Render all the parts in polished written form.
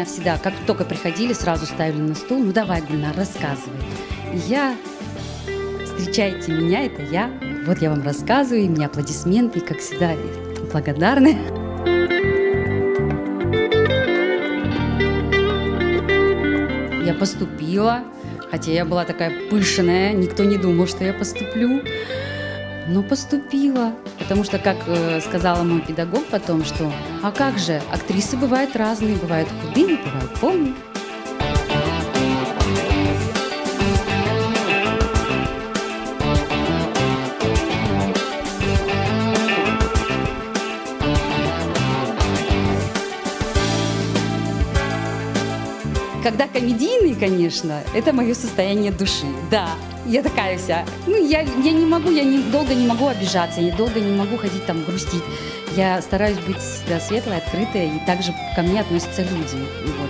меня всегда, как только приходили, сразу ставили на стул. Ну давай, Гульнар, рассказывай. И я, встречайте меня, это я. Вот я вам рассказываю, и мне аплодисменты, и, как всегда, благодарны. Я поступила, хотя я была такая пышная, никто не думал, что я поступлю. Но поступила, потому что, как сказала мой педагог потом, что а как же, актрисы бывают разные, бывают худые, бывают полные. Когда комедийный, конечно, это мое состояние души, да. Я такая вся. Ну, я не могу, долго не могу обижаться, я долго не могу ходить там грустить. Я стараюсь быть всегда светлой, открытой, и также ко мне относятся люди. Вот.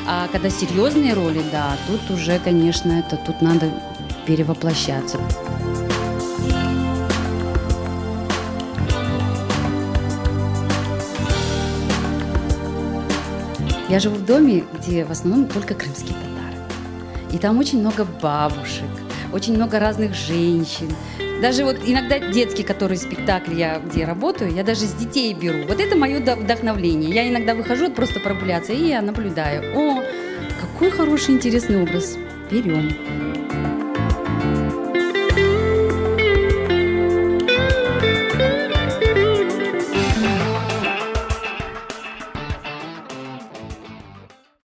А когда серьезные роли, да, тут уже, конечно, тут надо перевоплощаться. Я живу в доме, где в основном только крымские татары. И там очень много бабушек, очень много разных женщин. Даже вот иногда детские, которые спектакли, где я работаю, я даже с детей беру. Вот это мое вдохновление. Я иногда выхожу просто прогуляться, и я наблюдаю. О, какой хороший, интересный образ. Берем.